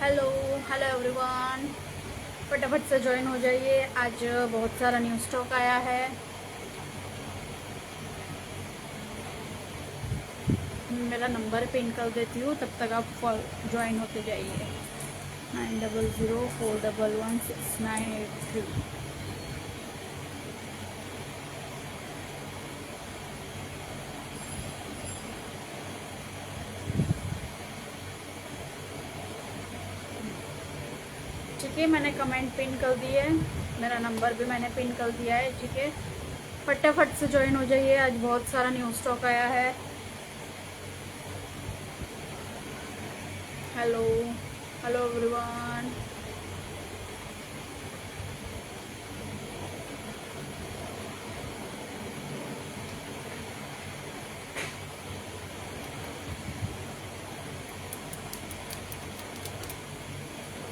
Hello hello everyone, फटाफट से join हो जाइए। आज बहुत सारा न्यू स्टॉक आया है। मेरा नंबर पिन कर देती हूँ, तब तक आप ज्वाइन होते जाइए। 9004116983। ठीक है, मैंने कमेंट पिन कर दिए, मेरा नंबर भी मैंने पिन कर दिया है। ठीक है, फटाफट से ज्वाइन हो जाइए। आज बहुत सारा न्यू स्टॉक आया है। Hello hello everyone.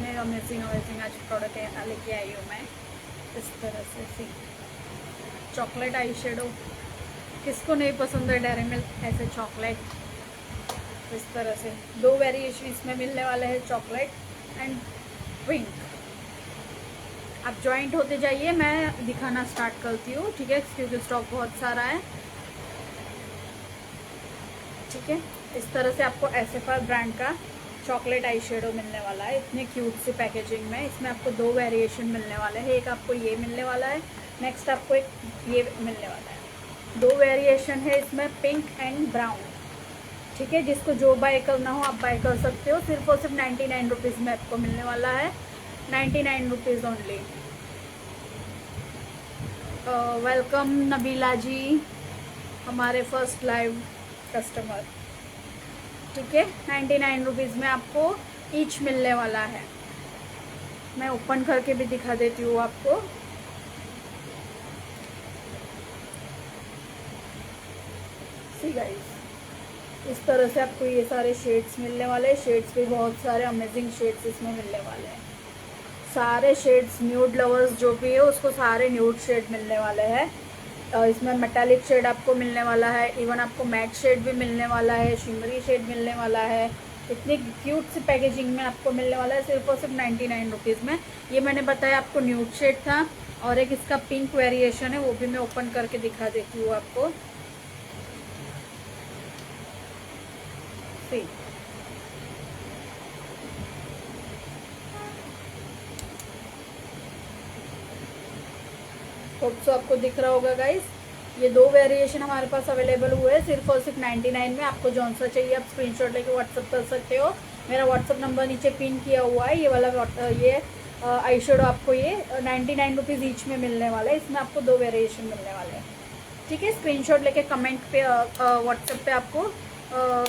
मेरा अमेजिंग आज प्रोडक्ट लेके आई हूँ मैं। इस तरह से चॉकलेट आई शेडो, किसको नहीं पसंद है डेयरी मिल्क ऐसे चॉकलेट। इस तरह से दो वेरिएशन इसमें मिलने वाले हैं, चॉकलेट एंड पिंक। आप ज्वाइंट होते जाइए, मैं दिखाना स्टार्ट करती हूँ। ठीक है, क्योंकि स्टॉक बहुत सारा है। ठीक है, इस तरह से आपको एसएफआर ब्रांड का चॉकलेट आई शेडो मिलने वाला है, इतने क्यूट सी पैकेजिंग में। इसमें आपको दो वेरिएशन मिलने वाले हैं, एक आपको ये मिलने वाला है, नेक्स्ट आपको एक ये मिलने वाला है। दो वेरिएशन है इसमें, पिंक एंड ब्राउन। ठीक है, जिसको जो बाय करना हो आप बाय कर सकते हो। सिर्फ और सिर्फ 99 रुपीज़ में आपको मिलने वाला है, 99 रुपीज़ ओनली। वेलकम नबीला जी, हमारे फर्स्ट लाइव कस्टमर। ठीक है, 99 रुपीज़ में आपको ईच मिलने वाला है। मैं ओपन करके भी दिखा देती हूँ आपको। सी गाइस, इस तरह से आपको ये सारे शेड्स मिलने वाले हैं। शेड्स भी बहुत सारे अमेजिंग शेड्स इसमें मिलने वाले हैं। सारे शेड्स न्यूड लवर्स जो भी है उसको सारे न्यूड शेड मिलने वाले हैं। इसमें मेटालिक शेड आपको मिलने वाला है, इवन आपको मैट शेड भी मिलने वाला है, शिमरी शेड मिलने वाला है। इतनी क्यूट सी पैकेजिंग में आपको मिलने वाला है, सिर्फ और सिर्फ 99 रुपीज़ में। ये मैंने बताया आपको न्यूड शेड था, और एक इसका पिंक वेरिएशन है, वो भी मैं ओपन करके दिखा देती हूँ आपको। सी होप सो आपको दिख रहा होगा गाइस। ये दो वेरिएशन हमारे पास अवेलेबल हुए हैं, सिर्फ और सिर्फ 99 में। आपको जौन सा चाहिए आप स्क्रीनशॉट लेके व्हाट्सअप कर सकते हो। मेरा व्हाट्सअप नंबर नीचे पिन किया हुआ है। ये वाला ये आई शेडो आपको ये 99 रुपीज़ ईच में मिलने वाला है। इसमें आपको दो वेरिएशन मिलने वाले हैं। ठीक है, स्क्रीनशॉट लेके कमेंट पे व्हाट्सएप पे आपको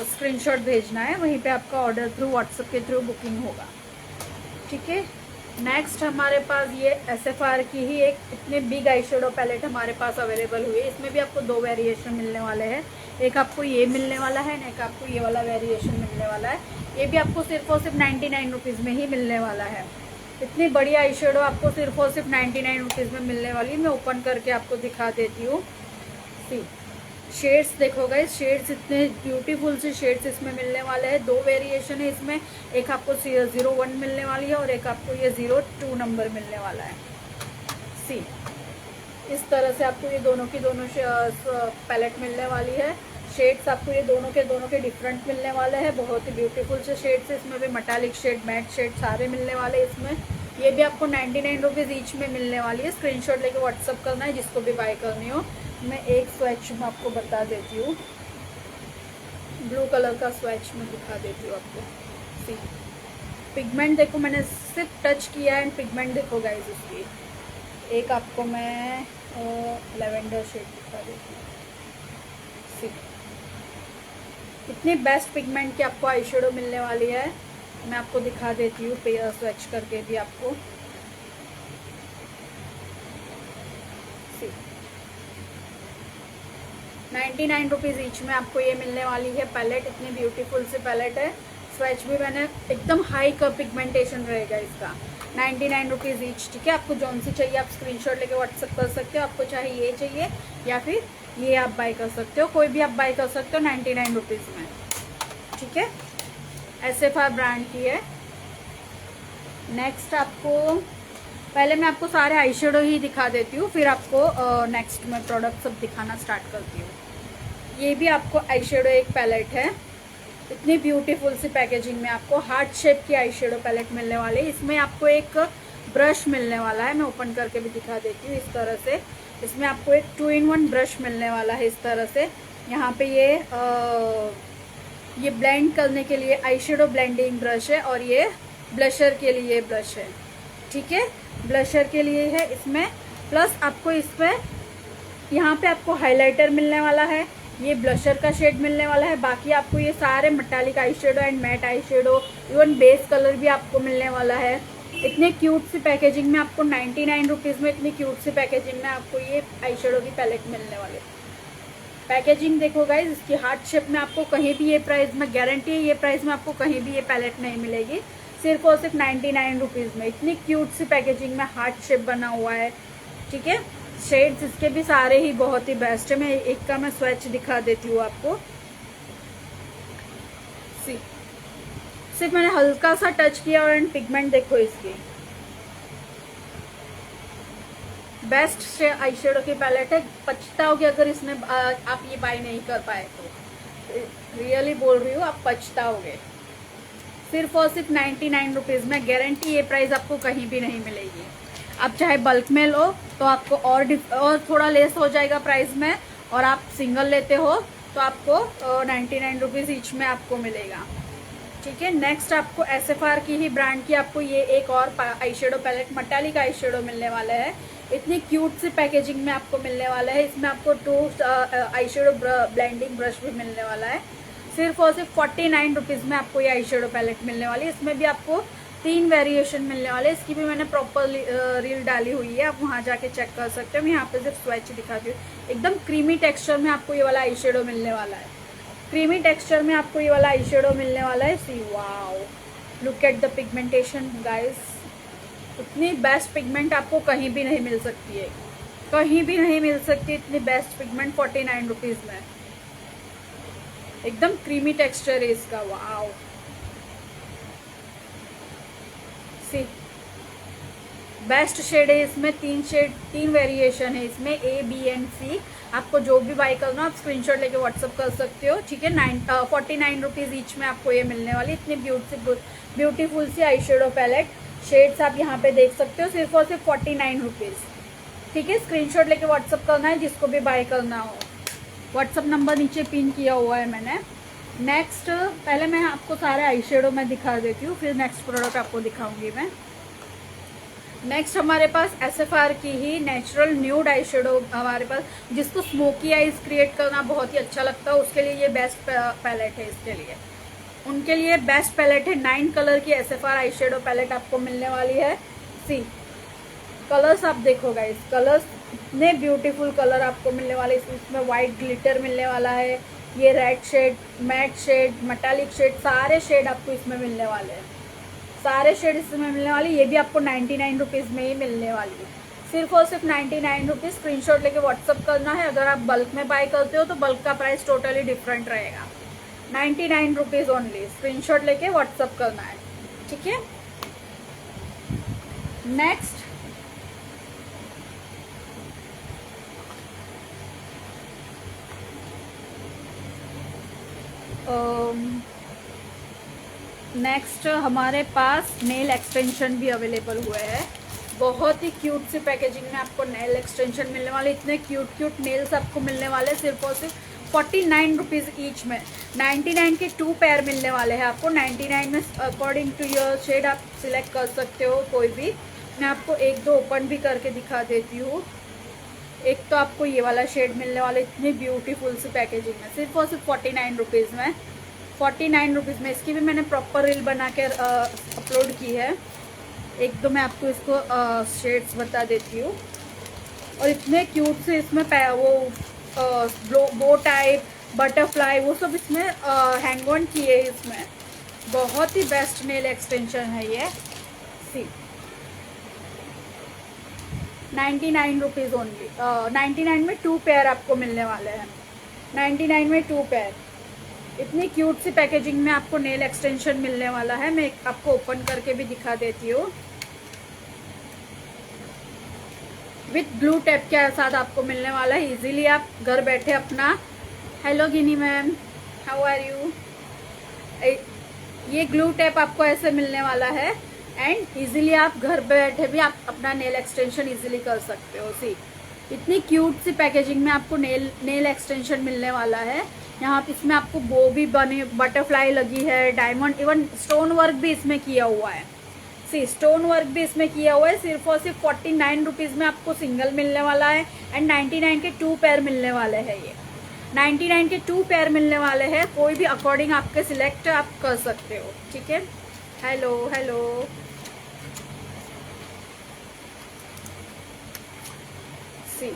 स्क्रीनशॉट भेजना है, वहीं पे आपका ऑर्डर थ्रू व्हाट्सएप के थ्रू बुकिंग होगा। ठीक है, नेक्स्ट हमारे पास ये एसएफआर की ही एक इतने बिग आई शेडो पैलेट हमारे पास अवेलेबल हुई है। इसमें भी आपको दो वेरिएशन मिलने वाले हैं, एक आपको ये मिलने वाला है, एक आपको ये वाला वेरिएशन मिलने वाला है। ये भी आपको सिर्फ और सिर्फ 99 रुपीज़ में ही मिलने वाला है। इतनी बड़ी आई शेडो आपको सिर्फ और सिर्फ 99 रुपीज़ में मिलने वाली है। मैं ओपन करके आपको दिखा देती हूँ। सी शेड्स देखो गाइस, शेड्स इतने ब्यूटीफुल से शेड्स इसमें मिलने वाले हैं। दो वेरिएशन है इसमें, एक आपको 01 मिलने वाली है और एक आपको ये 02 नंबर मिलने वाला है। सी इस तरह से आपको ये दोनों की दोनों पैलेट मिलने वाली है। शेड्स आपको ये दोनों के डिफरेंट मिलने वाले हैं। बहुत ही ब्यूटीफुल से शेड्स, इसमें भी मेटालिक शेड, मैट शेड सारे मिलने वाले हैं इसमें। ये भी आपको 99 रुपीज़ ईच में मिलने वाली है। स्क्रीनशॉट लेके व्हाट्सअप करना है जिसको भी बाय करनी हो। मैं एक स्वैच में आपको बता देती हूँ, ब्लू कलर का स्वैच में दिखा देती हूँ आपको। सी पिगमेंट देखो, मैंने सिर्फ टच किया है, पिगमेंट देखो गाइस इसकी। एक आपको मैं लेवेंडर शेड दिखा देती हूँ। सी इतनी बेस्ट पिगमेंट की आपको आई शेडो मिलने वाली है। मैं आपको दिखा देती हूँ स्वैच करके भी आपको। सी 99 रुपीज़ ईच में आपको ये मिलने वाली है पैलेट। इतनी ब्यूटीफुल सी पैलेट है। स्वैच भी मैंने एकदम हाई का पिगमेंटेशन रहेगा इसका। 99 रुपीज़ ईच। ठीक है, आपको जौन सी चाहिए आप स्क्रीनशॉट लेके व्हाट्सअप कर सकते हो। आपको चाहे ये चाहिए या फिर ये आप बाय कर सकते हो, कोई भी आप बाय कर सकते हो 99 रुपीज़ में। ठीक है, एसएफआर ब्रांड की है। नेक्स्ट आपको पहले मैं आपको सारे आई शेडो ही दिखा देती हूँ, फिर आपको नेक्स्ट मैं प्रोडक्ट सब दिखाना स्टार्ट करती हूँ। ये भी आपको आई शेडो एक पैलेट है, इतनी ब्यूटीफुल सी पैकेजिंग में आपको हार्ट शेप की आई शेडो पैलेट मिलने वाली है। इसमें आपको एक ब्रश मिलने वाला है, मैं ओपन करके भी दिखा देती हूँ इस तरह से। इसमें आपको एक 2-in-1 ब्रश मिलने वाला है इस तरह से। यहाँ पे ये ब्लेंड करने के लिए आई शेडो ब्लेंडिंग ब्रश है, और ये ब्लशर के लिए ब्रश है, ठीक है, ब्लशर के लिए है इसमें। प्लस आपको इसमें यहाँ पे आपको हाइलाइटर मिलने वाला है, ये ब्लशर का शेड मिलने वाला है। बाकी आपको ये सारे metallic eye shadow and matte eye shadow, even base colour भी आपको मिलने वाला है। इतने क्यूट सी पैकेजिंग में आपको 99 रुपीज़ में इतनी क्यूट सी पैकेजिंग में आपको ये आई शेडो की पैलेट मिलने वाली है। पैकेजिंग देखो गाइज, इसकी हार्ट शेप में आपको कहीं भी ये प्राइस में गारंटी है, ये प्राइस में आपको कहीं भी ये पैलेट नहीं मिलेगी, सिर्फ और सिर्फ 99 रुपीज़ में। इतनी क्यूट सी पैकेजिंग में हार्ट शेप बना हुआ है, ठीक है। शेड्स इसके भी सारे ही बहुत ही बेस्ट है। मैं एक का मैं स्वैच दिखा देती हूँ आपको। सिर्फ मैंने हल्का सा टच किया और पिगमेंट देखो इसकी। बेस्ट आई शेडो की पैलेट है। पछताओगे अगर इसमें आप ये बाय नहीं कर पाए तो, रियली बोल रही हूँ, आप पछताओगे। सिर्फ और सिर्फ 99 रुपीज़ में, गारंटी ये प्राइस आपको कहीं भी नहीं मिलेगी। आप चाहे बल्क में लो तो आपको और थोड़ा लेस हो जाएगा प्राइस में, और आप सिंगल लेते हो तो आपको 99 रुपीज़ ईच में आपको मिलेगा, ठीक है। नेक्स्ट आपको SFR की ही ब्रांड की आपको ये एक और eye shadow palette metallic eye shadow मिलने वाला है। इतनी क्यूट सी पैकेजिंग में आपको मिलने वाला है। इसमें आपको 2 आई शेडो ब्लेंडिंग ब्रश भी मिलने वाला है। सिर्फ और सिर्फ 49 रुपीज़ में आपको ये आई शेडो पैलेट मिलने वाली है। इसमें भी आपको 3 वेरिएशन मिलने वाले हैं। इसकी भी मैंने प्रॉपर रील डाली हुई है, आप वहाँ जाके चेक कर सकते हो। मैं यहाँ पे सिर्फ स्वैच दिखाती हूँ। एकदम क्रीमी टेक्सचर में आपको ये वाला आई शेडो मिलने वाला है। क्रीमी टेक्सचर में आपको ये वाला आई शेडो मिलने वाला है। See wow, look at the pigmentation guys. इतनी बेस्ट पिगमेंट आपको कहीं भी नहीं मिल सकती है, कहीं भी नहीं मिल सकती इतनी बेस्ट पिगमेंट 49 रुपीज़ में। एकदम क्रीमी टेक्सचर है इसका, वाओ। सी बेस्ट शेड है इसमें, 3 वेरिएशन है इसमें, A, B एंड C। आपको जो भी बाय करना आप स्क्रीनशॉट लेके व्हाट्सअप कर सकते हो, ठीक है। 49 रुपीज़ ईच में आपको ये मिलने वाली इतनी ब्यूटीफुल सी आई शेडो पैलेट। शेड्स आप यहाँ पे देख सकते हो, सिर्फ और सिर्फ 49 रुपीज़, ठीक है। स्क्रीनशॉट लेके व्हाट्सअप करना है जिसको भी बाय करना हो। व्हाट्सअप नंबर नीचे पिन किया हुआ है मैंने। नेक्स्ट पहले मैं आपको सारे आई शेडो में दिखा देती हूँ, फिर नेक्स्ट प्रोडक्ट आपको दिखाऊंगी मैं। नेक्स्ट हमारे पास SFR की ही नेचुरल न्यूड आई शेडो हमारे पास, जिसको स्मोकी आईज क्रिएट करना बहुत ही अच्छा लगता है, उसके लिए ये बेस्ट पैलेट है। इसके लिए उनके लिए बेस्ट पैलेट है। 9 कलर की SFR आई शेडो पैलेट आपको मिलने वाली है। सी कलर्स आप देखो गाइस, कलर्स इतने ब्यूटीफुल कलर आपको मिलने वाले। इसमें वाइट ग्लिटर मिलने वाला है, ये red shade, matte shade, metallic shade, सारे शेड आपको इसमें मिलने वाले हैं। सारे शेड इसमें मिलने वाली। ये भी आपको 99 रुपीज़ में ही मिलने वाली है, सिर्फ और सिर्फ 99 रुपीज़। स्क्रीनशॉट लेके व्हाट्सअप करना है। अगर आप बल्क में बाय करते हो तो बल्क का प्राइस टोटली डिफरेंट रहेगा। 99 रुपीज़ ओनली। स्क्रीनशॉट लेके व्हाट्सअप करना है, ठीक है। नेक्स्ट नेक्स्ट हमारे पास नेल एक्सटेंशन भी अवेलेबल हुए हैं। बहुत ही क्यूट सी पैकेजिंग में आपको नेल एक्सटेंशन मिलने वाले। इतने क्यूट नेल्स आपको मिलने वाले सिर्फ और सिर्फ 49 रुपीज़ ईच में। 99 के 2 पेयर मिलने वाले हैं आपको। 99 में अकॉर्डिंग टू योर शेड आप सिलेक्ट कर सकते हो कोई भी। मैं आपको 1-2 ओपन भी करके दिखा देती हूँ। एक तो आपको ये वाला शेड मिलने वाला इतनी ब्यूटीफुल सी पैकेजिंग में, सिर्फ और सिर्फ 49 रुपीज़ में। 49 रुपीज़ में। इसकी भी मैंने प्रॉपर रील बना के अपलोड की है। 1-2 मैं आपको इसको शेड्स बता देती हूँ। और इतने क्यूट से इसमें वो बो टाइप, बटरफ्लाई, वो सब इसमें हैंग ऑन किए इसमें। बहुत ही बेस्ट नेल एक्सटेंशन है ये। सी 99 रुपीज़ ओनली। 99 में 2 पेयर आपको मिलने वाले हैं। 99 में 2 पेयर। इतनी क्यूट सी पैकेजिंग में आपको नेल एक्सटेंशन मिलने वाला है। मैं आपको ओपन करके भी दिखा देती हूँ। विथ ग्लू टैप के साथ आपको मिलने वाला है। इजीली आप घर बैठे अपना, hello Ginni ma'am, how are you, ये ग्लू टैप आपको ऐसे मिलने वाला है एंड इजीली आप घर बैठे भी आप अपना नेल एक्सटेंशन इजीली कर सकते हो। सी इतनी क्यूट सी पैकेजिंग में आपको नेल एक्सटेंशन मिलने वाला है। यहाँ इसमें आपको बो भी बने, बटरफ्लाई लगी है, डायमंड, इवन स्टोन वर्क भी इसमें किया हुआ है। सी स्टोन वर्क भी इसमें किया हुआ है। सिर्फ और सिर्फ 49 रुपीज़ में आपको सिंगल मिलने वाला है एंड 99 के 2 पेयर मिलने वाले हैं। ये 99 के 2 पेयर मिलने वाले हैं। कोई भी अकॉर्डिंग आपके सिलेक्ट आप कर सकते हो, ठीक है। हेलो हेलो, सी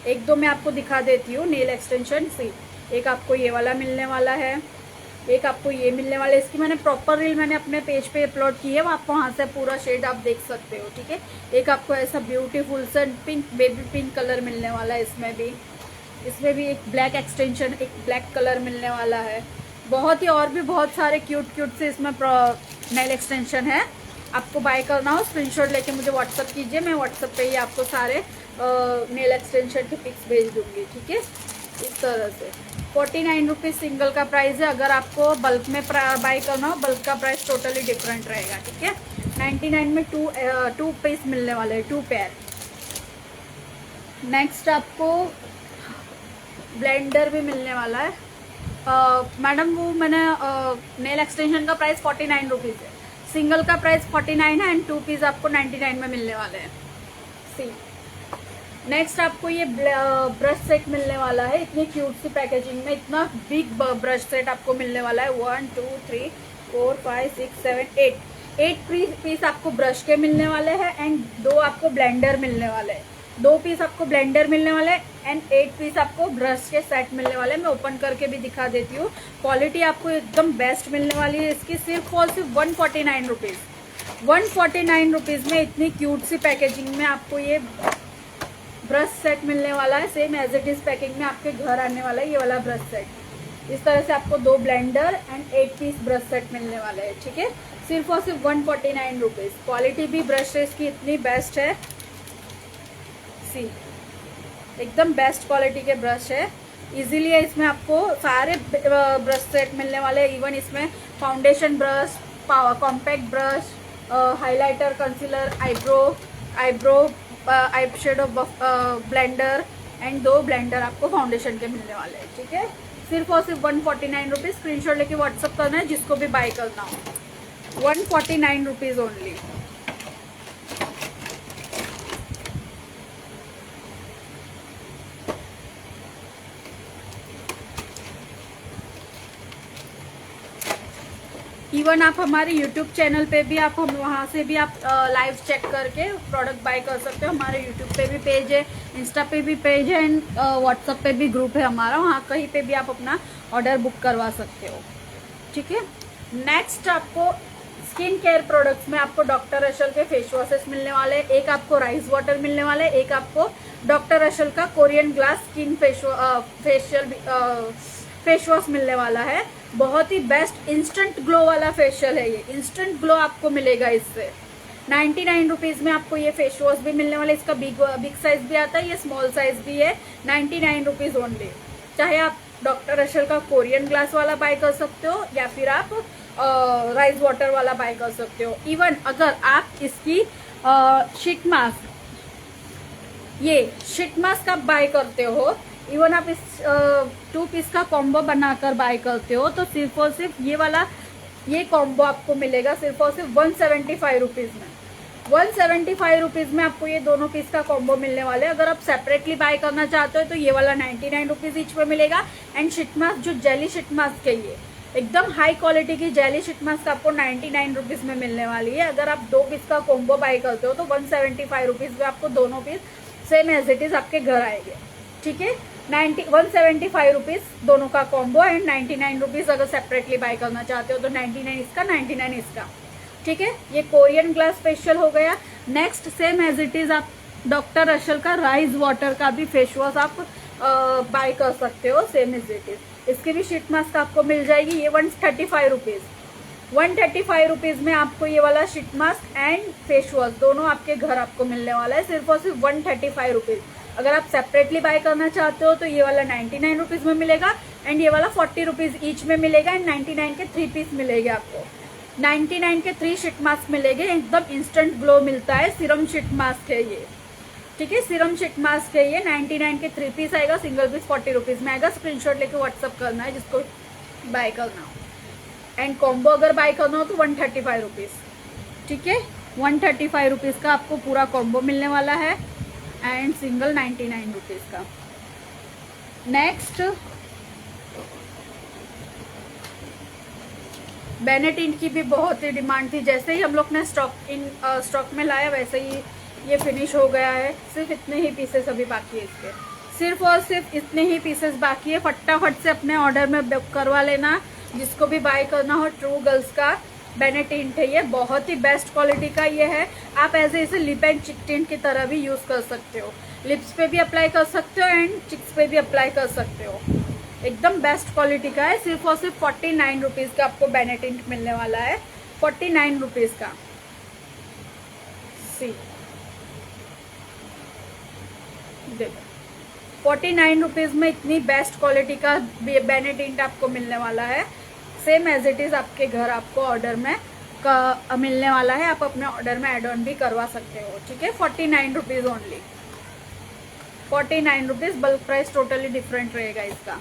एक दो मैं आपको दिखा देती हूँ नेल एक्सटेंशन। सी एक आपको ये वाला मिलने वाला है, एक आपको ये मिलने वाला है। इसकी मैंने प्रॉपर रील मैंने अपने पेज पे अपलोड की है, वो आपको वहाँ से पूरा शेड आप देख सकते हो, ठीक है। एक आपको ऐसा ब्यूटीफुल सा पिंक, बेबी पिंक कलर मिलने वाला है। इसमें भी एक ब्लैक एक्सटेंशन, एक ब्लैक कलर मिलने वाला है। बहुत ही और भी बहुत सारे क्यूट से इसमें नेल एक्सटेंशन है। आपको बाय करना हो स्क्रीनशॉट लेके मुझे व्हाट्सअप कीजिए। मैं व्हाट्सअप पे ही आपको सारे नेल एक्सटेंशन की पिक्स भेज दूंगी, ठीक है। इस तरह से 49 रुपीज़ सिंगल का प्राइस है। अगर आपको बल्क में बाय करना हो, बल्क का प्राइस टोटली डिफरेंट रहेगा, ठीक है। 99 में 2 पीस मिलने वाले हैं, 2 पेयर। नेक्स्ट आपको ब्लेंडर भी मिलने वाला है। मैडम वो मैंने नेल एक्सटेंशन का प्राइस 49 रुपीज़ है, सिंगल का प्राइस 49 है एंड 2 पीस आपको 99 में मिलने वाले हैं। सी नेक्स्ट आपको ये ब्रश सेट मिलने वाला है। इतनी क्यूट सी पैकेजिंग में इतना बिग ब्रश सेट आपको मिलने वाला है। 1 2 3 4 5 6 7 8 पीस आपको ब्रश के मिलने वाले हैं एंड 2 आपको ब्लेंडर मिलने वाले हैं। 2 पीस आपको ब्लेंडर मिलने वाले हैं एंड 8 पीस आपको ब्रश के सेट मिलने वाले हैं। मैं ओपन करके भी दिखा देती हूँ। क्वालिटी आपको एकदम बेस्ट मिलने वाली है इसकी। सिर्फ और सिर्फ 149 रुपीज़, 149 रुपीज़ में इतनी क्यूट सी पैकेजिंग में आपको ये ब्रश सेट मिलने वाला है। Same as it is packing में आपके घर आने वाला है ये वाला ब्रश सेट। इस तरह से आपको 2 blender and 8 piece brush set मिलने वाला है, ठीक है। सिर्फ और सिर्फ 149 रुपीज़। क्वालिटी भी ब्रशेस की इतनी बेस्ट है। सी एकदम बेस्ट क्वालिटी के ब्रश है। इजीली इसमें आपको सारे ब्रश सेट मिलने वाले हैं। इवन इसमें foundation brush, compact brush, highlighter, concealer, eyebrow eye shadow blender and 2 blender आपको फाउंडेशन के मिलने वाले हैं, ठीक है। सिर्फ और सिर्फ 149 रुपीज़। स्क्रीनशॉट लेके व्हाट्सअप करना है जिसको भी बाय करना हो। 149 रुपीज़ ओनली। इवन आप हमारे YouTube चैनल पे भी आप हम वहाँ से भी आप लाइव चेक करके प्रोडक्ट बाय कर सकते हो। हमारे YouTube पे भी पेज है, इंस्टा पे भी पेज है एंड व्हाट्सएप पे भी ग्रुप है हमारा। वहाँ कहीं पे भी आप अपना ऑर्डर बुक करवा सकते हो, ठीक है। नेक्स्ट आपको स्किन केयर प्रोडक्ट्स में आपको डॉक्टर रशल के फेस वॉशेस मिलने वाले। एक आपको राइस वाटर मिलने वाले, एक आपको डॉक्टर रशल का Korean glass skin face wash मिलने वाला है। बहुत ही बेस्ट इंस्टेंट ग्लो वाला फेशियल है ये। इंस्टेंट ग्लो आपको मिलेगा इससे। 99 रुपीज़ में आपको ये फेस वॉश भी मिलने वाला है। इसका बिग साइज भी आता है, ये स्मॉल साइज भी है। 99 रुपीज़ ओनली। चाहे आप डॉक्टर रशल का कोरियन ग्लास वाला बाय कर सकते हो या फिर आप राइस वाटर वाला बाय कर सकते हो। इवन अगर आप इसकी शीट मास्क, ये शीट मास्क आप बाय करते हो, इवन आप इस 2 पीस का कॉम्बो बनाकर बाय करते हो तो सिर्फ और सिर्फ ये कॉम्बो आपको मिलेगा सिर्फ और सिर्फ 175 रुपीज़ में। 175 रुपीज़ में आपको ये दोनों पीस का कॉम्बो मिलने वाले हैं। अगर आप सेपरेटली बाय करना चाहते हो तो ये वाला 99 रुपीज़ ईच में मिलेगा एंड शीट मास्क जो जेली शीट मास्क है, ये एकदम हाई क्वालिटी की जेली शीट मास्क आपको 99 रुपीज़ में मिलने वाली है। अगर आप 2 पीस का कॉम्बो बाय करते हो तो 175 रुपीज़ में आपको दोनों piece same as it is आपके घर आएंगे, ठीक है। 175 रुपीज़ दोनों का कॉम्बो एंड 99 रुपीज़ अगर सेपरेटली बाय करना चाहते हो तो 99 इसका, 99 इसका, ठीक है। ये कोरियन ग्लास फेशियल हो गया। Next same as it is आप डॉक्टर रशल का राइस वाटर का भी फेस वॉश आप बाय कर सकते हो, सेम एज इट इज। इसकी भी शीट मास्क आपको मिल जाएगी। ये 135 रुपीज़, 135 रुपीज़ में आपको ये वाला sheet mask and face wash दोनों आपके घर आपको मिलने वाला है, सिर्फ और सिर्फ 135 रुपीज़। अगर आप सेपरेटली बाय करना चाहते हो तो ये वाला 99 रुपीज़ में मिलेगा एंड ये वाला 40 रुपीज़ ईच में मिलेगा एंड 99 के 3 पीस मिलेंगे आपको। 99 के 3 शीट मास्क मिलेंगे, एकदम इंस्टेंट ग्लो मिलता है। सीरम शीट मास्क है ये, ठीक है, सीरम शीट मास्क है ये। 99 के 3 पीस आएगा, सिंगल पीस 40 रुपीज़ में आएगा। स्क्रीनशॉट लेके व्हाट्सअप करना है जिसको बाय करना हो। एंड कॉम्बो अगर बाय करना हो तो 135 रुपीज़, ठीक है, 135 रुपीज़ का आपको पूरा कॉम्बो मिलने वाला है एंड सिंगल 99 रुपीज़ का। नेक्स्ट बेनेटिन की भी बहुत ही डिमांड थी, जैसे ही हम लोग ने स्टॉक में लाया वैसे ही ये फिनिश हो गया है। सिर्फ इतने ही पीसेस अभी बाकी है इसके, सिर्फ और सिर्फ इतने ही पीसेस बाकी है। फटाफट से अपने ऑर्डर में बुक करवा लेना जिसको भी बाय करना हो। ट्रू गर्ल्स का बेनेटिंट है ये, बहुत ही बेस्ट क्वालिटी का ये है। आप ऐसे इसे लिप एंड चिक टिंट की तरह भी यूज कर सकते हो, लिप्स पे भी अप्लाई कर सकते हो एंड चिक्स पे भी अप्लाई कर सकते हो। एकदम बेस्ट क्वालिटी का है। सिर्फ और सिर्फ 49 रुपीज़ का आपको बेनेटिंट मिलने वाला है, 49 रुपीज़ का। सी देखो 49 रुपीज़ में इतनी बेस्ट क्वालिटी का बेनेटिंट आपको मिलने वाला है। सेम एज इट इज़ आपके घर आपको ऑर्डर में मिलने वाला है। आप अपने ऑर्डर में एड ऑन भी करवा सकते हो, ठीक है। 49 rupees only, 49 rupees. Bulk price totally different रहेगा इसका।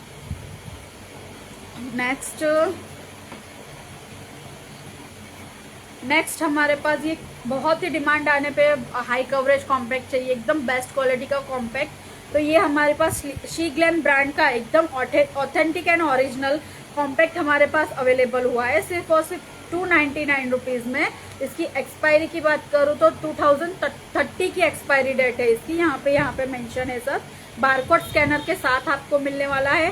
नेक्स्ट हमारे पास ये बहुत ही डिमांड आने पे हाई कवरेज कॉम्पैक्ट चाहिए, एकदम बेस्ट क्वालिटी का कॉम्पैक्ट। तो ये हमारे पास शी ग्लैम ब्रांड का एकदम ऑथेंटिक एंड ओरिजिनल कॉम्पैक्ट हमारे पास अवेलेबल हुआ है, सिर्फ और सिर्फ 299 रुपीज़ में। इसकी एक्सपायरी की बात करूँ तो 2030 की एक्सपायरी डेट है इसकी। यहाँ पे मेंशन है सब। बारकोड स्कैनर के साथ आपको मिलने वाला है।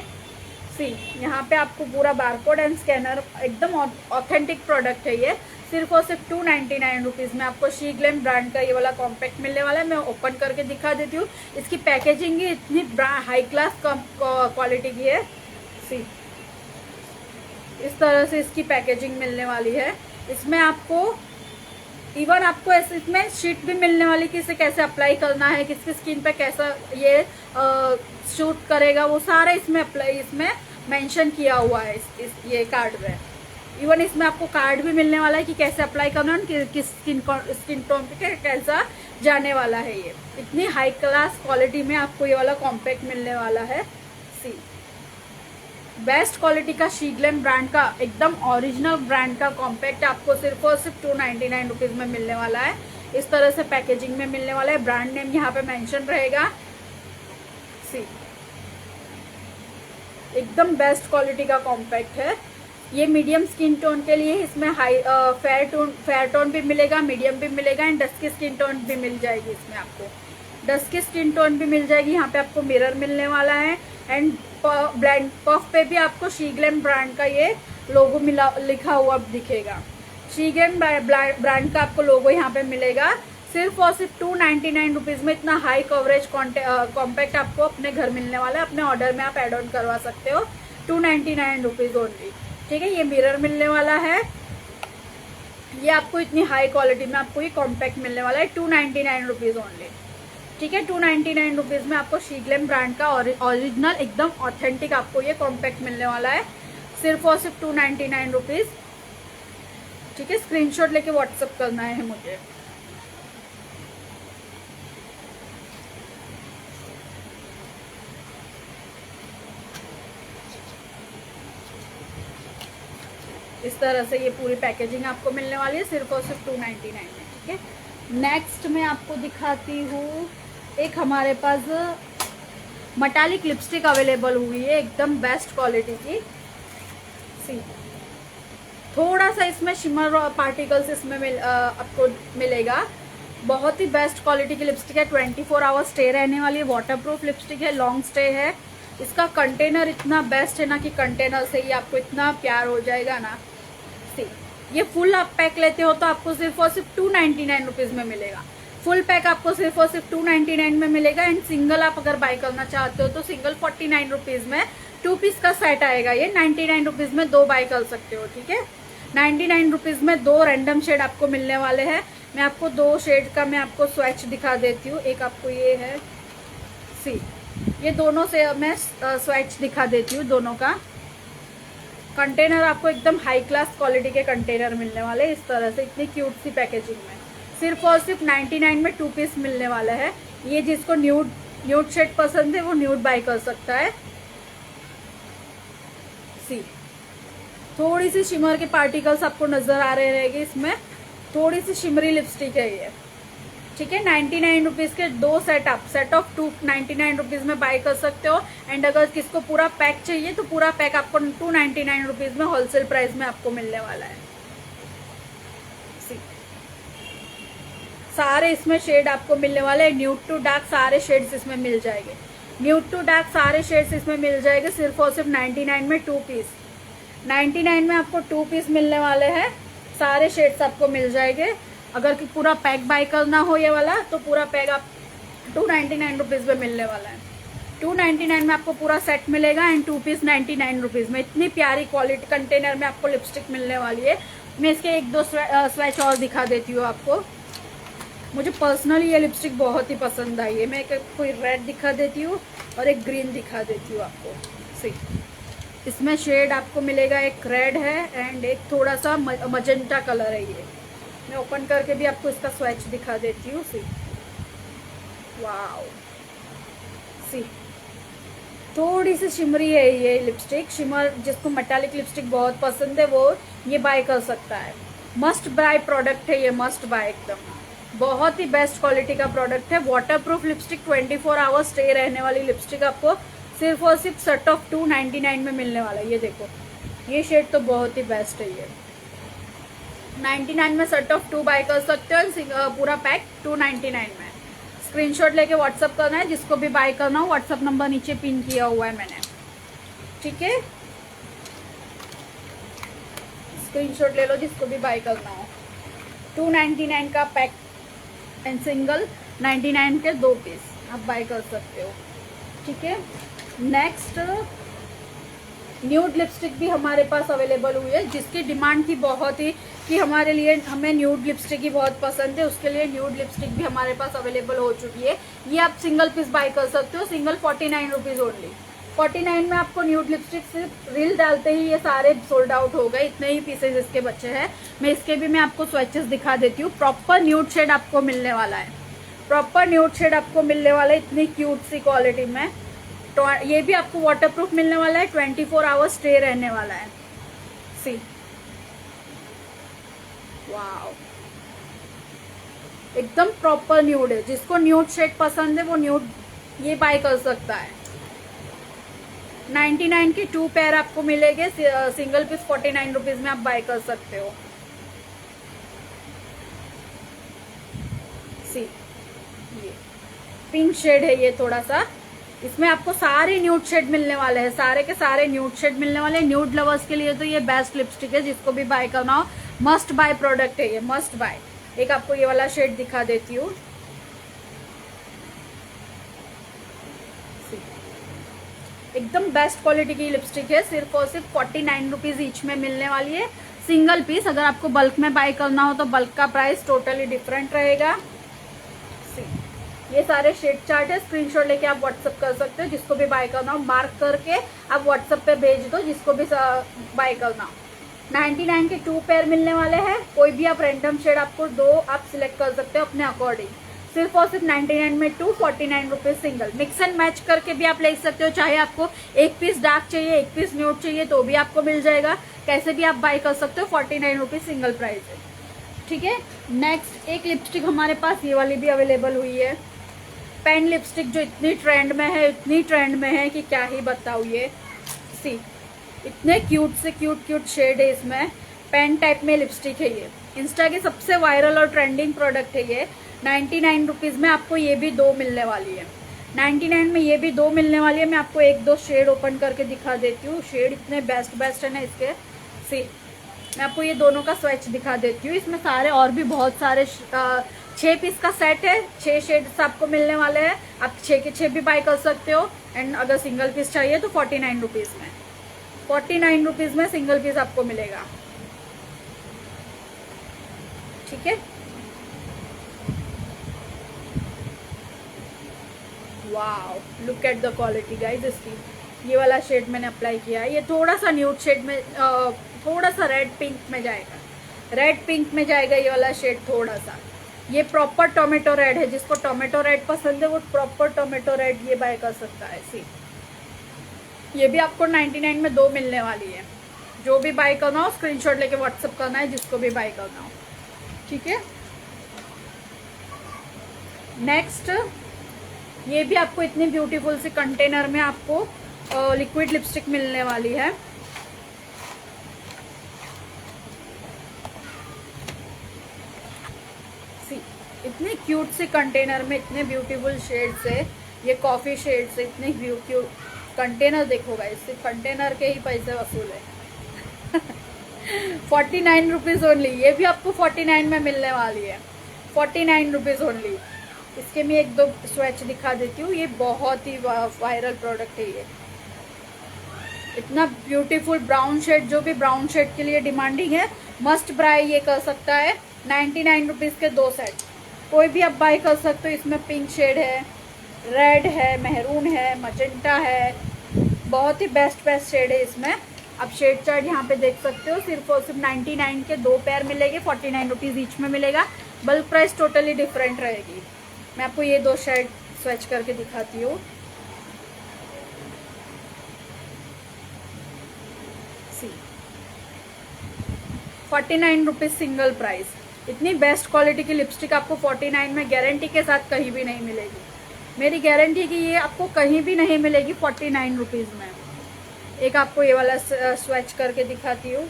सी यहाँ पे आपको पूरा बारकोड एंड स्कैनर, एकदम ऑथेंटिक प्रोडक्ट है ये। सिर्फ और सिर्फ 299 रुपीज़ में आपको शी ग्लैम ब्रांड का ये वाला कॉम्पैक्ट मिलने वाला है। मैं ओपन करके दिखा देती हूँ। इसकी पैकेजिंग ही इतनी हाई क्लास क्वालिटी की है। सी इस तरह से इसकी पैकेजिंग मिलने वाली है। इसमें आपको इवन आपको इसमें शीट भी मिलने वाली कि इसे कैसे अप्लाई करना है, किसकी स्किन पे कैसा ये शूट करेगा, वो सारा इसमें मेंशन किया हुआ है ये कार्ड में। इवन इसमें आपको कार्ड भी मिलने वाला है कि कैसे अप्लाई करना है, किस स्किन टोन पे कैसा जाने वाला है। ये इतनी हाई क्लास क्वालिटी में आपको ये वाला कॉम्पैक्ट मिलने वाला है। सी बेस्ट क्वालिटी का शी ग्लैम ब्रांड का एकदम ओरिजिनल ब्रांड का कॉम्पैक्ट आपको सिर्फ और सिर्फ 299 रुपीज़ में मिलने वाला है। इस तरह से पैकेजिंग में मिलने वाला है। ब्रांड नेम यहाँ पे मेंशन रहेगा। सी एकदम बेस्ट क्वालिटी का कॉम्पैक्ट है ये। मीडियम स्किन टोन के लिए इसमें हाई फेयर टोन भी मिलेगा, मीडियम भी मिलेगा एंड डस्की स्किन टोन भी मिल जाएगी। इसमें आपको डस्की स्किन टोन भी मिल जाएगी। यहाँ पे आपको मिरर मिलने वाला है एंड ब्लैंड पफ पे भी आपको शी ग्लैम ब्रांड का ये लोगो लिखा हुआ दिखेगा। शी ग्लैम ब्रांड का आपको लोगो यहाँ पे मिलेगा। सिर्फ और सिर्फ 299 रुपीज़ में इतना हाई कवरेज कॉम्पैक्ट आपको अपने घर मिलने वाला है। अपने ऑर्डर में आप एड ऑन करवा सकते हो, 299 रुपीज़ ओनली, ठीक है। ये मिरर मिलने वाला है। ये आपको इतनी हाई क्वालिटी में आपको ये कॉम्पैक्ट मिलने वाला है, 299 रुपीज़ ओनली, ठीक है। 299 रुपीज़ में आपको शी ग्लैम ब्रांड का ओरिजिनल एकदम ऑथेंटिक आपको ये कॉम्पैक्ट मिलने वाला है, सिर्फ और सिर्फ 299 रुपीज़, ठीक है। स्क्रीनशॉट लेके व्हाट्सअप करना है मुझे। इस तरह से ये पूरी पैकेजिंग आपको मिलने वाली है, सिर्फ और सिर्फ 299 में, ठीक है। नेक्स्ट मैं आपको दिखाती हूँ, एक हमारे पास मटालिक लिपस्टिक अवेलेबल हुई है, एकदम बेस्ट क्वालिटी की। सी थोड़ा सा इसमें शिमर पार्टिकल्स इसमें आपको मिलेगा। बहुत ही बेस्ट क्वालिटी की लिपस्टिक है, 24 आवर स्टे रहने वाली है, वाटरप्रूफ लिपस्टिक है, लॉन्ग स्टे है। इसका कंटेनर इतना बेस्ट है ना कि कंटेनर से ही आपको इतना प्यार हो जाएगा ना। सी ये फुल आप पैक लेते हो तो आपको सिर्फ और सिर्फ 299 रुपीज़ में मिलेगा। फुल पैक आपको सिर्फ और सिर्फ 299 में मिलेगा एंड सिंगल आप अगर बाय करना चाहते हो तो सिंगल 49 रुपीज़ में 2 पीस का सेट आएगा ये। 99 रुपीज में 2 बाय कर सकते हो, ठीक है। 99 रुपीज में 2 रैंडम शेड आपको मिलने वाले हैं। मैं आपको 2 शेड का मैं आपको स्वैच दिखा देती हूँ। एक आपको ये है, सी, ये दोनों से मैं स्वैच दिखा देती हूँ। दोनों का कंटेनर आपको एकदम हाई क्लास क्वालिटी के कंटेनर मिलने वाले इस तरह से, इतनी क्यूट सी पैकेजिंग में। सिर्फ और सिर्फ 99 में 2 पीस मिलने वाला है। ये जिसको न्यूड शेड पसंद है वो न्यूड बाय कर सकता है। सी, थोड़ी सी शिमर के पार्टिकल्स आपको नजर आ रहे रहेंगे इसमें, थोड़ी सी शिमरी लिपस्टिक है ये, ठीक है। 99 रुपीज के 2 सेट आप सेट ऑफ 2 99 रुपीज में बाय कर सकते हो। एंड अगर किसको पूरा पैक चाहिए तो पूरा पैक आपको 299 रुपीज में होलसेल प्राइस में आपको मिलने वाला है। सारे इसमें शेड आपको मिलने वाले हैं। न्यूड टू डार्क सारे शेड्स इसमें मिल जाएंगे। न्यूड टू डार्क सारे शेड्स इसमें मिल जाएंगे सिर्फ और सिर्फ 99 में 2 पीस। 99 में आपको 2 पीस मिलने वाले हैं। सारे शेड्स आपको मिल जाएंगे। अगर कि पूरा पैक बाय करना हो ये वाला तो पूरा पैक आप 299 रुपीज में मिलने वाला है। 299 में आपको पूरा सेट मिलेगा एंड 2 पीस 99 रुपीज में। इतनी प्यारी क्वालिटी कंटेनर में आपको लिपस्टिक मिलने वाली है। मैं इसके 1-2 स्वैच और दिखा देती हूँ आपको। मुझे पर्सनली ये लिपस्टिक बहुत ही पसंद आई है। मैं कोई रेड दिखा देती हूँ और एक ग्रीन दिखा देती हूँ आपको। सी, इसमें शेड आपको मिलेगा, एक रेड है एंड एक थोड़ा सा मजेंटा कलर है ये। मैं ओपन करके भी आपको इसका स्वैच दिखा देती हूँ। सी, वाओ, सी, थोड़ी सी शिमरी है ये लिपस्टिक। शिमर जिसको मेटालिक लिपस्टिक बहुत पसंद है वो ये बाय कर सकता है। मस्ट बाय प्रोडक्ट है ये, मस्ट बाय, एकदम बहुत ही बेस्ट क्वालिटी का प्रोडक्ट है। वाटरप्रूफ लिपस्टिक, 24 आवर्स स्टे रहने वाली लिपस्टिक आपको सिर्फ और सिर्फ सेट ऑफ 299 में मिलने वाला है। ये देखो, ये शेड तो बहुत ही बेस्ट है ये। 99 में सेट ऑफ 2 बाय कर सकते हो। पूरा पैक 299 में। स्क्रीनशॉट लेके व्हाट्सअप करना है। जिसको भी बाय करना हो व्हाट्सअप नंबर नीचे पिन किया हुआ है मैंने, ठीक है। स्क्रीनशॉट ले लो जिसको भी बाय करना हो। 299 का पैक एंड सिंगल 99 के 2 पीस आप बाय कर सकते हो, ठीक है। नेक्स्ट, न्यूड लिपस्टिक भी हमारे पास अवेलेबल हुई है, जिसकी डिमांड थी बहुत ही कि हमारे लिए, हमें न्यूड लिपस्टिक ही बहुत पसंद है। उसके लिए न्यूड लिपस्टिक भी हमारे पास अवेलेबल हो चुकी है। ये आप सिंगल पीस बाय कर सकते हो। Single 49 rupees only. 49 में आपको न्यूड लिपस्टिक सिर्फ रील डालते ही ये सारे सोल्ड आउट हो गए। इतने ही पीसेज इसके बचे हैं। मैं इसके भी मैं आपको स्वैचेस दिखा देती हूँ। प्रॉपर न्यूड शेड आपको मिलने वाला है। प्रॉपर न्यूड शेड आपको मिलने वाला है इतनी क्यूट सी क्वालिटी में। तो ये भी आपको वाटरप्रूफ मिलने वाला है। 24 आवर्स स्टे रहने वाला है। सी, वाओ, एकदम प्रॉपर न्यूड है। जिसको न्यूड शेड पसंद है वो न्यूड ये बाय कर सकता है। 99 के 2 पेयर आपको मिलेंगे। सिंगल पीस 49 रुपीज में आप बाय कर सकते हो। सी, ये पिंक शेड है ये थोड़ा सा। इसमें आपको सारे न्यूड शेड मिलने वाले हैं। सारे के सारे न्यूड शेड मिलने वाले हैं। न्यूड लवर्स के लिए तो ये बेस्ट लिपस्टिक है। जिसको भी बाय करना हो मस्ट बाय प्रोडक्ट है ये, मस्ट बाय। एक आपको ये वाला शेड दिखा देती हूँ। एकदम बेस्ट क्वालिटी की लिपस्टिक है। सिर्फ और सिर्फ 49 रुपीज ईच में मिलने वाली है सिंगल पीस। अगर आपको बल्क में बाय करना हो तो बल्क का प्राइस टोटली डिफरेंट रहेगा। ये सारे शेड चार्ट है। स्क्रीनशॉट लेके आप व्हाट्सअप कर सकते हो। जिसको भी बाय करना हो मार्क करके आप व्हाट्सअप पे भेज दो, जिसको भी बाय करना हो। 99 के 2 पेयर मिलने वाले हैं। कोई भी आप रैंडम शेड आपको 2 आप सिलेक्ट कर सकते हो अपने अकॉर्डिंग। सिर्फ और सिर्फ 99 में 2, 49 rupees single. Mix and match करके भी आप ले सकते हो। चाहे आपको 1 पीस डार्क चाहिए, 1 पीस न्यूड चाहिए तो भी आपको मिल जाएगा। कैसे भी आप बाय कर सकते हो। 49 रुपीज सिंगल प्राइस है, ठीक है। नेक्स्ट एक लिपस्टिक हमारे पास ये वाली भी अवेलेबल हुई है। पेन लिपस्टिक जो इतनी ट्रेंड में है, इतनी ट्रेंड में है कि क्या ही बताऊँ। ये सी, इतने क्यूट से क्यूट शेड है इसमें। पेन टाइप में लिपस्टिक है ये। इंस्टा के सबसे वायरल और ट्रेंडिंग प्रोडक्ट है ये। 99 रुपीज में आपको ये भी 2 मिलने वाली है। 99 में ये भी 2 मिलने वाली है। मैं आपको 1-2 शेड ओपन करके दिखा देती हूँ। शेड इतने बेस्ट है ना इसके। सी, मैं आपको ये दोनों का स्वैच दिखा देती हूँ। इसमें सारे और भी बहुत सारे 6 पीस का सेट है, 6 शेड्स आपको मिलने वाले हैं। आप 6 के 6 भी बाय कर सकते हो। एंड अगर सिंगल पीस चाहिए तो 49 रुपीज में, 49 रुपीज में सिंगल पीस आपको मिलेगा। ठीक है, wow, look at the quality guys इसकी। ये वाला शेड मैंने अप्लाई किया है, ये थोड़ा सा न्यूड शेड में, थोड़ा सा रेड पिंक में जाएगा, रेड पिंक में जाएगा ये वाला शेड थोड़ा सा। ये प्रॉपर टोमेटो रेड है, जिसको टोमेटो रेड पसंद है वो प्रॉपर टोमेटो रेड ये बाय कर सकता है। सी, ये भी आपको 99 में 2 मिलने वाली है। जो भी बाय करना हो स्क्रीनशॉट लेके व्हाट्सअप करना है, जिसको भी बाय करना हो। ठीक है, नेक्स्ट ये भी आपको इतनी ब्यूटीफुल सी कंटेनर में आपको लिक्विड लिपस्टिक मिलने वाली है। सी, इतने क्यूट से कंटेनर में इतने ब्यूटीफुल शेड्स है, ये कॉफी शेड्स है, इतने क्यूट कंटेनर। देखो गाइस, सिर्फ कंटेनर के ही पैसे वसूल है। 49 रुपीज ओनली। ये भी आपको 49 में मिलने वाली है, 49 रुपीज ओनली। इसके मैं 1-2 स्वैच दिखा देती हूँ। ये बहुत ही वायरल प्रोडक्ट है। ये इतना ब्यूटीफुल ब्राउन शेड, जो भी ब्राउन शेड के लिए डिमांडिंग है मस्ट बाय ये कर सकता है। 99 रुपीज के 2 सेट, कोई भी आप बाय कर सकते हो। इसमें पिंक शेड है, रेड है, मेहरून है, मजेंटा है, बहुत ही बेस्ट शेड है इसमें। आप शेड चार्ट यहाँ पे देख सकते हो। सिर्फ और सिर्फ 99 के 2 पेयर मिलेंगे, 49 रुपीज ईच में मिलेगा। बल्क प्राइस टोटली डिफरेंट रहेगी। मैं आपको ये 2 शेड स्विच करके दिखाती हूँ। सी, 49 रुपीज सिंगल प्राइस। इतनी बेस्ट क्वालिटी की लिपस्टिक आपको 49 में गारंटी के साथ कहीं भी नहीं मिलेगी। मेरी गारंटी कि ये आपको कहीं भी नहीं मिलेगी 49 रुपीज में। एक आपको ये वाला स्विच करके दिखाती हूँ।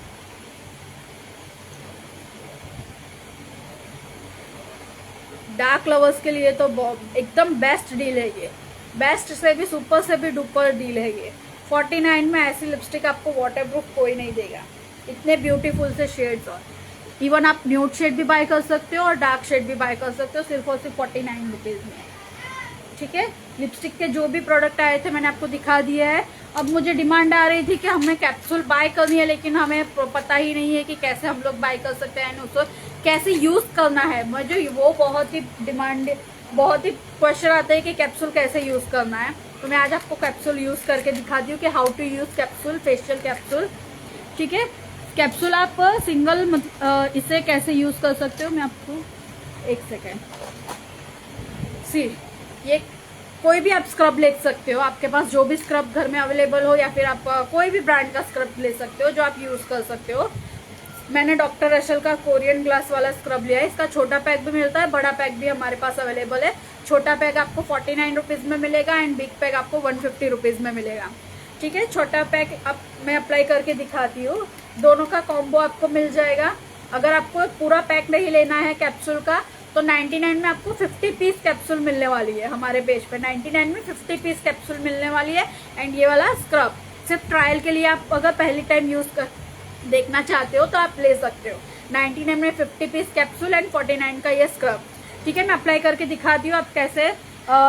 डार्क लवर्स के लिए तो एकदम बेस्ट डील है ये, बेस्ट से भी सुपर से भी डुपर डील है ये। 49 में ऐसी लिपस्टिक आपको वाटरप्रूफ कोई नहीं देगा। इतने ब्यूटीफुल से शेड्स, और इवन आप न्यूड शेड भी बाय कर सकते हो और डार्क शेड भी बाय कर सकते हो, सिर्फ और सिर्फ 49 रुपीज में। ठीक है, लिपस्टिक के जो भी प्रोडक्ट आए थे मैंने आपको दिखा दिया है। अब मुझे डिमांड आ रही थी कि हमें कैप्सूल बाय करनी है, लेकिन हमें पता ही नहीं है कि कैसे हम लोग बाय कर सकते हैं, उसको कैसे यूज करना है। मुझे वो बहुत ही क्वेश्चन आता है कि कैप्सूल कैसे यूज करना है। तो मैं आज आपको कैप्सूल यूज करके दिखाती हूँ कि how to use capsule, facial capsule. ठीक है, कैप्सूल आप सिंगल इसे कैसे यूज कर सकते हो, मैं आपको 1 सेकेंड। सी, ये कोई भी आप स्क्रब ले सकते हो, आपके पास जो भी स्क्रब घर में अवेलेबल हो, या फिर आप कोई भी ब्रांड का स्क्रब ले सकते हो जो आप यूज कर सकते हो। मैंने डॉक्टर रशल का कोरियन ग्लास वाला स्क्रब लिया है। इसका छोटा पैक भी मिलता है, बड़ा पैक भी हमारे पास अवेलेबल है। छोटा पैक आपको 49 रुपीज में मिलेगा एंड बिग पैक आपको 150 रुपीज में मिलेगा। ठीक है, छोटा पैक अब मैं अप्लाई करके दिखाती हूँ। दोनों का कॉम्बो आपको मिल जाएगा। अगर आपको पूरा पैक नहीं लेना है कैप्सूल का तो 99 में आपको 50 पीस कैप्सूल मिलने वाली है। हमारे पेज पे 99 में 50 पीस कैप्सूल मिलने वाली है। एंड ये वाला स्क्रब सिर्फ ट्रायल के लिए, आप अगर पहली टाइम यूज कर देखना चाहते हो तो आप ले सकते हो। 99 में 50 पीस कैप्सूल एंड 49 का ये स्क्रब। ठीक है, मैं अप्लाई करके दिखाती हूँ आप कैसे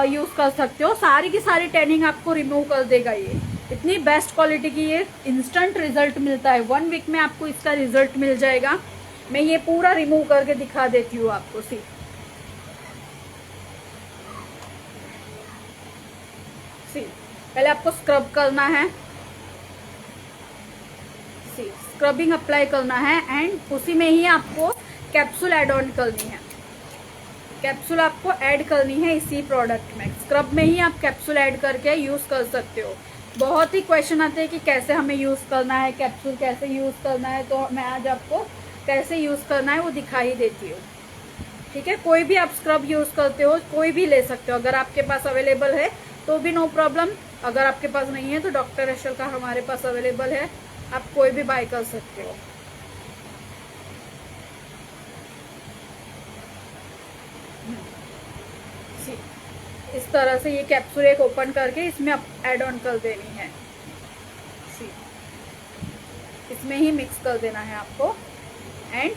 यूज कर सकते हो। सारी की सारी टैनिंग आपको रिमूव कर देगा। ये इतनी बेस्ट क्वालिटी की, ये इंस्टेंट रिजल्ट मिलता है। 1 वीक में आपको इसका रिजल्ट मिल जाएगा। मैं ये पूरा रिमूव करके दिखा देती हूँ आपको। सी, पहले आपको स्क्रब करना है, स्क्रबिंग अप्लाई करना है एंड उसी में ही आपको कैप्सूल ऐड ऑन करनी है। कैप्सूल आपको ऐड करनी है इसी प्रोडक्ट में। स्क्रब में ही आप कैप्सूल ऐड करके यूज कर सकते हो। बहुत ही क्वेश्चन आते हैं कि कैसे हमें यूज करना है, कैप्सूल कैसे यूज करना है, तो मैं आज आपको कैसे यूज करना है वो दिखा ही देती हूँ। ठीक है, कोई भी आप स्क्रब यूज करते हो कोई भी ले सकते हो। अगर आपके पास अवेलेबल है तो भी नो प्रॉब्लम, अगर आपके पास नहीं है तो डॉक्टर रशल का हमारे पास अवेलेबल है, आप कोई भी बाय कर सकते हो। इस तरह से ये कैप्सूल एक ओपन करके इसमें ऐड ऑन कर देनी है। इसमें ही मिक्स कर देना है आपको एंड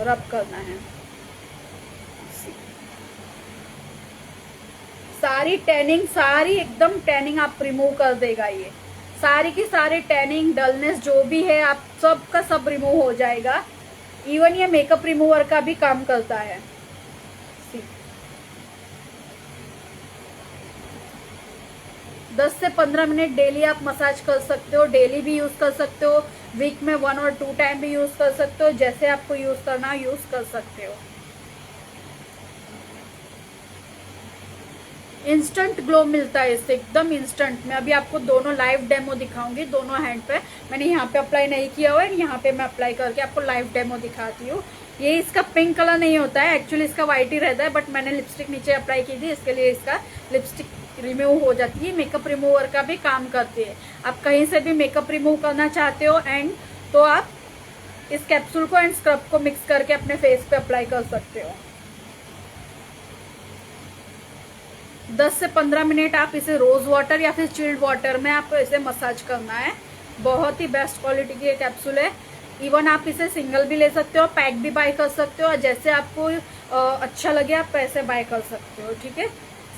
रब करना है। सारी टैनिंग, सारी एकदम टैनिंग आप रिमूव कर देगा ये। सारी की सारी टैनिंग, डलनेस जो भी है आप सब का सब रिमूव हो जाएगा। इवन ये मेकअप रिमूवर का भी काम करता है। 10 से 15 मिनट डेली आप मसाज कर सकते हो। डेली भी यूज कर सकते हो, वीक में 1 और 2 टाइम भी यूज कर सकते हो। जैसे आपको यूज करना यूज कर सकते हो। इंस्टेंट ग्लो मिलता है इससे, एकदम इंस्टेंट। मैं अभी आपको दोनों लाइव डेमो दिखाऊंगी, दोनों हैंड पे। मैंने यहाँ पे अप्लाई नहीं किया हुआ है, यहाँ पे मैं अप्लाई करके आपको लाइव डेमो दिखाती हूँ। ये इसका पिंक कलर नहीं होता है, एक्चुअली इसका व्हाइट ही रहता है, बट मैंने लिपस्टिक नीचे अप्लाई की थी, इसके लिए इसका लिपस्टिक रिमूव हो जाती है। मेकअप रिमूवर का भी काम करती है। आप कहीं से भी मेकअप रिमूव करना चाहते हो एंड तो आप इस कैप्सूल को एंड स्क्रब को मिक्स करके अपने फेस पे अप्लाई कर सकते हो। 10 से 15 मिनट आप इसे रोज वाटर या फिर चिल्ड वाटर में आपको इसे मसाज करना है। बहुत ही बेस्ट क्वालिटी की ये कैप्सूल है। इवन आप इसे सिंगल भी ले सकते हो, पैक भी बाय कर सकते हो, और जैसे आपको अच्छा लगे आप ऐसे बाय कर सकते हो। ठीक है,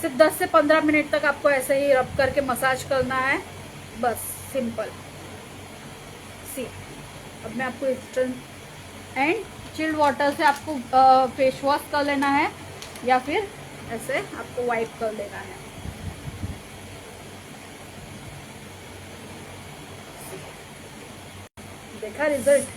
सिर्फ 10 से 15 मिनट तक आपको ऐसे ही रब करके मसाज करना है, बस सिंपल सी। अब मैं आपको इंस्टेंट एंड चिल्ड वाटर से आपको फेस वॉश कर लेना है या फिर ऐसे आपको वाइप कर लेना है। देखा रिजल्ट?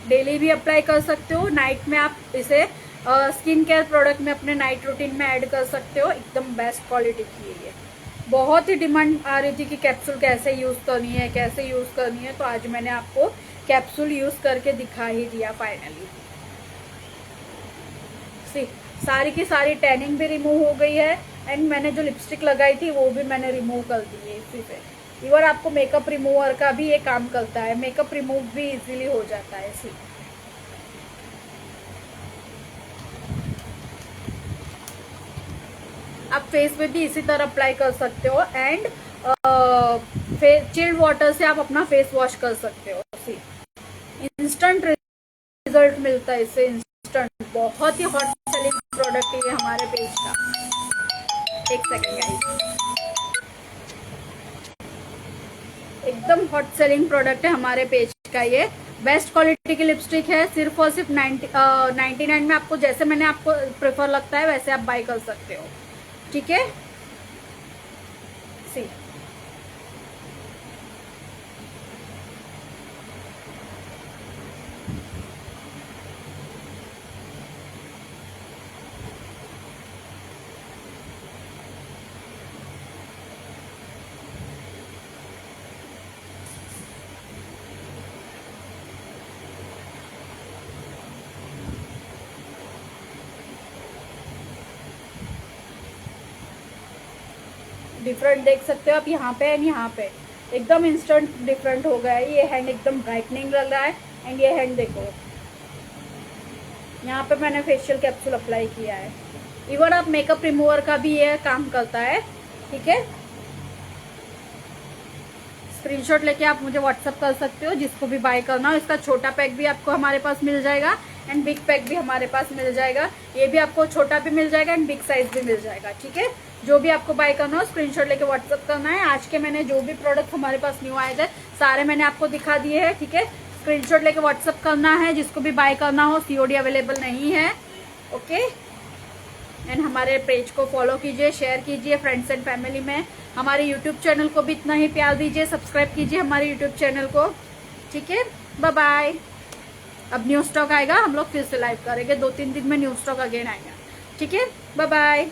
डेली भी अप्लाई कर सकते हो, नाइट में आप इसे स्किन केयर प्रोडक्ट में अपने नाइट रूटीन में ऐड कर सकते हो। एकदम बेस्ट क्वालिटी की है ये। बहुत ही डिमांड आ रही थी कि कैप्सूल कैसे यूज करनी है, कैसे यूज करनी है, तो आज मैंने आपको कैप्सूल यूज करके दिखा ही दिया फाइनली। सारी की सारी टैनिंग भी रिमूव हो गई है एंड मैंने जो लिपस्टिक लगाई थी वो भी मैंने रिमूव कर दी है इसी से। इवन आपको मेकअप रिमूवर का भी ये काम करता है, मेकअप रिमूव भी इजीली हो जाता है इसी। आप फेस पे भी इसी तरह अप्लाई कर सकते हो एंड चिल्ड वाटर से आप अपना फेस वॉश कर सकते हो। इंस्टेंट रिजल्ट मिलता है इससे, इंस्टेंट। बहुत ही हॉट सेलिंग प्रोडक्ट है ये हमारे पेज का। एक सेकेंड गाइस, एकदम हॉट सेलिंग प्रोडक्ट है हमारे पेज का ये। बेस्ट क्वालिटी की लिपस्टिक है, सिर्फ और सिर्फ 99 में। आपको जैसे मैंने आपको प्रेफर लगता है वैसे आप बाय कर सकते हो। ठीक है, सी डिफरेंट देख सकते हो आप यहाँ पे एंड यहाँ पे, एकदम इंस्टेंट डिफरेंट हो गया है। ये हैंड एकदम ब्राइटनिंग लग रहा है एंड ये हैंड देखो, यहाँ पे मैंने फेशियल कैप्सूल अप्लाई किया है। इवन आप मेकअप रिमूवर का भी ये काम करता है। ठीक है, स्क्रीनशॉट लेके आप मुझे व्हाट्सअप कर सकते हो जिसको भी बाय करना हो। इसका छोटा पैक भी आपको हमारे पास मिल जाएगा एंड बिग पैक भी हमारे पास मिल जाएगा। ये भी आपको छोटा भी मिल जाएगा एंड बिग साइज भी मिल जाएगा। ठीक है, जो भी आपको बाय करना हो स्क्रीनशॉट लेके व्हाट्सअप करना है। आज के मैंने जो भी प्रोडक्ट हमारे पास न्यू आए थे सारे मैंने आपको दिखा दिए हैं। ठीक है, स्क्रीनशॉट लेके व्हाट्सअप करना है जिसको भी बाय करना हो। सीओडी अवेलेबल नहीं है। ओके, एंड हमारे पेज को फॉलो कीजिए, शेयर कीजिए फ्रेंड्स एंड फैमिली में। हमारे यूट्यूब चैनल को भी इतना ही प्यार दीजिए, सब्सक्राइब कीजिए हमारे यूट्यूब चैनल को। ठीक है, बाय बाय। अब न्यू स्टॉक आएगा, हम लोग फिर से लाइव करेंगे। 2-3 दिन में न्यू स्टॉक अगेन आएगा। ठीक है, बाय बाय।